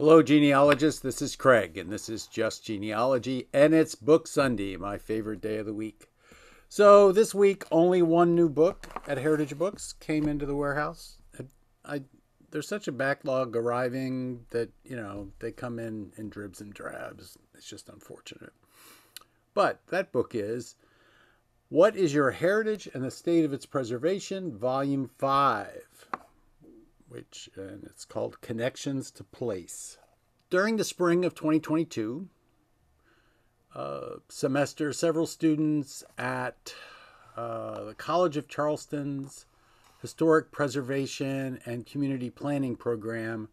Hello, genealogists. This is Craig, and this is Just Genealogy, and it's Book Sunday, my favorite day of the week. So this week, only one new book at Heritage Books came into the warehouse. There's such a backlog arriving that, they come in dribs and drabs. It's just unfortunate. But that book is What is Your Heritage and the State of Its Preservation, Volume 5. And it's called Connections to Place. During the spring of 2022 semester, several students at the College of Charleston's Historic Preservation and Community Planning program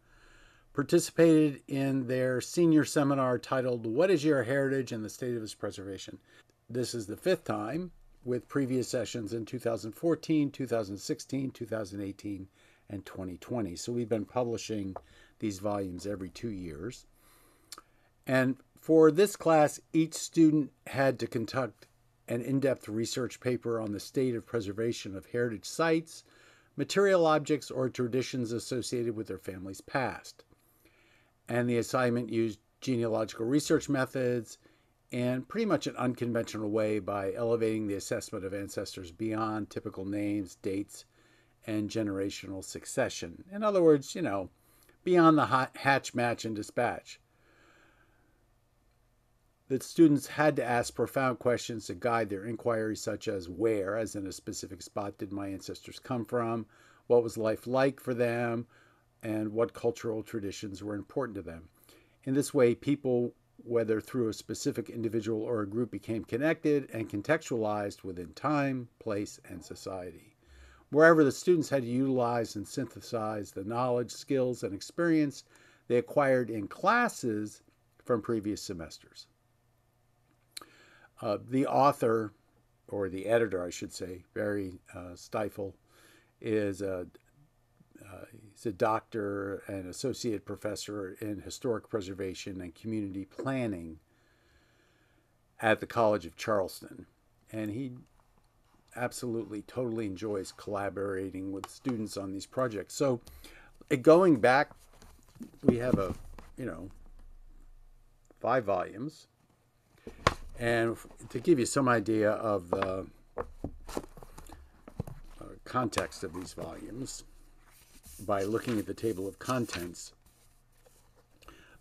participated in their senior seminar titled What is Your Heritage and the State of Its Preservation? This is the fifth time, with previous sessions in 2014, 2016, 2018, and 2020. So we've been publishing these volumes every 2 years. And for this class, each student had to conduct an in-depth research paper on the state of preservation of heritage sites, material objects, or traditions associated with their family's past. And the assignment used genealogical research methods in pretty much an unconventional way by elevating the assessment of ancestors beyond typical names, dates, and generational succession. In other words, beyond the hatch, match, and dispatch. The students had to ask profound questions to guide their inquiry, such as where, as in a specific spot, did my ancestors come from? What was life like for them? And what cultural traditions were important to them? In this way, people, whether through a specific individual or a group, became connected and contextualized within time, place, and society. Wherever the students had to utilize and synthesize the knowledge, skills, and experience they acquired in classes from previous semesters. The author, or the editor, I should say, Barry Stiefel, he's a doctor and associate professor in historic preservation and community planning at the College of Charleston. And he absolutely, totally enjoys collaborating with students on these projects. So going back, we have 5 volumes. And to give you some idea of the context of these volumes, by looking at the table of contents,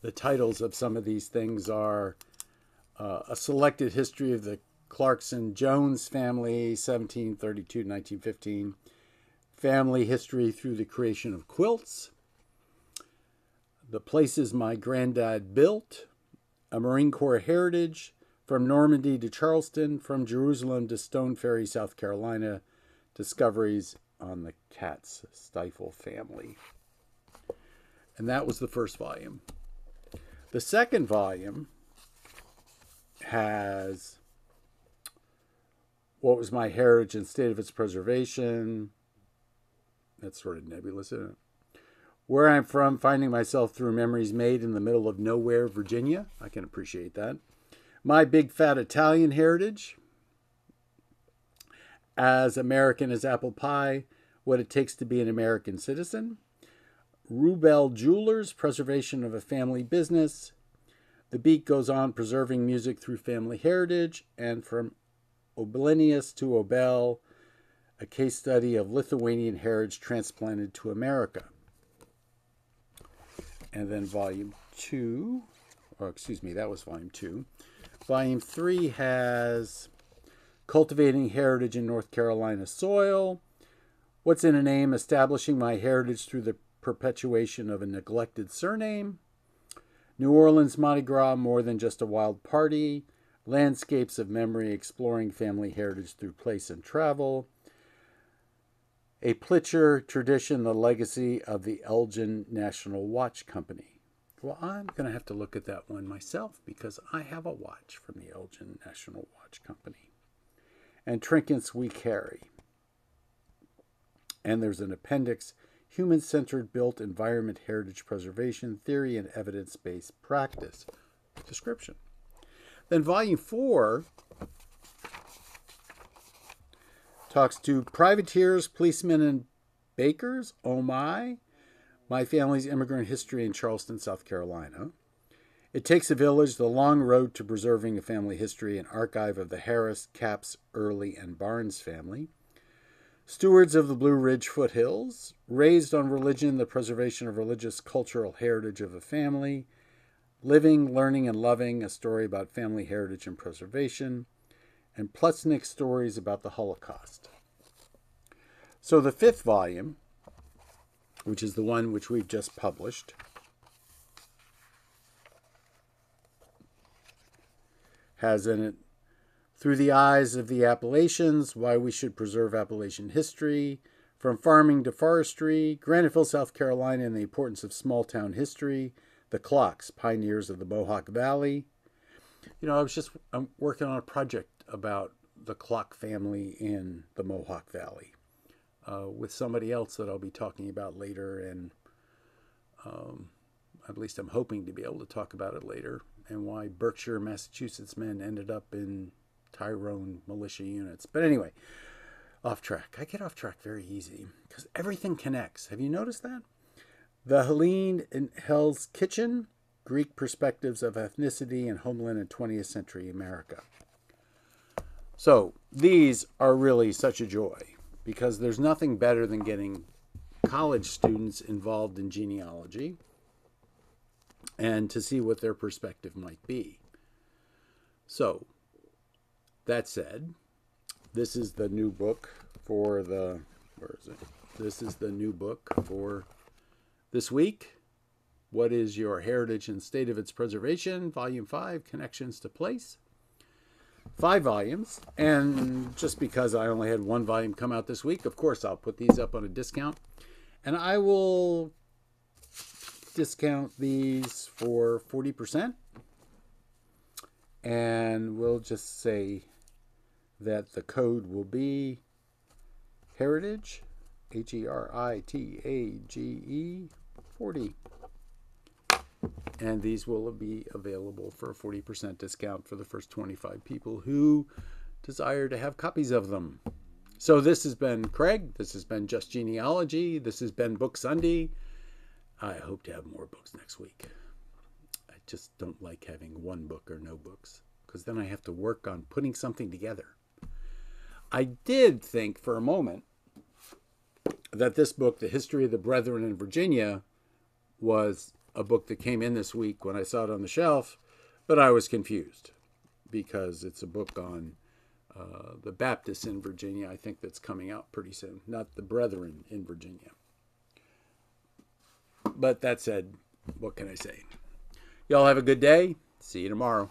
the titles of some of these things are A Selected History of the Clarkson-Jones Family, 1732 to 1915, Family History Through the Creation of Quilts, The Places My Granddad Built, A Marine Corps Heritage, From Normandy to Charleston, From Jerusalem to Stone Ferry, South Carolina, Discoveries on the Katz-Stiefel Family. And that was the first volume. The second volume has What Was My Heritage and State of Its Preservation. That's sort of nebulous, isn't it? Where I'm From, Finding Myself Through Memories Made in the Middle of Nowhere, Virginia. I can appreciate that. My Big Fat Italian Heritage. As American as Apple Pie, What It Takes to Be an American Citizen. Rubel Jewelers, Preservation of a Family Business. The Beat Goes On, Preserving Music Through Family Heritage. And From Oblenius to Obel, a case study of Lithuanian heritage transplanted to America. And then volume 2, that was volume 2. Volume 3 has Cultivating Heritage in North Carolina Soil, What's in a Name? Establishing My Heritage Through the Perpetuation of a Neglected Surname, New Orleans Mardi Gras, More Than Just a Wild Party, Landscapes of Memory, Exploring Family Heritage Through Place and Travel, A Plitcher Tradition, The Legacy of the Elgin National Watch Company. Well, I'm going to have to look at that one myself because I have a watch from the Elgin National Watch Company. And Trinkets We Carry. And there's an appendix, Human-Centered Built Environment Heritage Preservation Theory and Evidence-Based Practice description. Then volume 4 talks to privateers, policemen, and bakers, oh my, My Family's Immigrant History in Charleston, South Carolina. It Takes a Village, The Long Road to Preserving a Family History, an archive of the Harris, Capps, Early, and Barnes family. Stewards of the Blue Ridge Foothills, Raised on Religion, the Preservation of Religious Cultural Heritage of a Family. Living, Learning, and Loving, a story about family heritage and preservation. And Plutznick Stories about the Holocaust. So the fifth volume, which is the one which we've just published, has in it Through the Eyes of the Appalachians, Why We Should Preserve Appalachian History, From Farming to Forestry, Graniteville, South Carolina, and the Importance of Small Town History, The Clocks, Pioneers of the Mohawk Valley. You know, I'm working on a project about the Clock family in the Mohawk Valley with somebody else that I'll be talking about later, and at least I'm hoping to be able to talk about it later, and why Berkshire, Massachusetts men ended up in Tyrone militia units. But anyway, off track. I get off track very easy because everything connects. Have you noticed that? The Helene in Hell's Kitchen, Greek Perspectives of Ethnicity and Homeland in 20th Century America. So these are really such a joy because there's nothing better than getting college students involved in genealogy and to see what their perspective might be. So, that said, this is the new book for the, where is it? This is the new book for this week. What is Your Heritage and State of Its Preservation? Volume 5, Connections to Place. 5 volumes, and just because I only had 1 volume come out this week, of course I'll put these up on a discount. And I will discount these for 40%. And we'll just say that the code will be Heritage, HERITAGE 40. And these will be available for a 40% discount for the first 25 people who desire to have copies of them. So this has been Craig. This has been Just Genealogy. This has been Book Sunday. I hope to have more books next week. I just don't like having one book or no books because then I have to work on putting something together. I did think for a moment that this book, The History of the Brethren in Virginia, was a book that came in this week when I saw it on the shelf, but I was confused because it's a book on the Baptists in Virginia, I think, that's coming out pretty soon, not the Brethren in Virginia. But that said, what can I say? Y'all have a good day. See you tomorrow.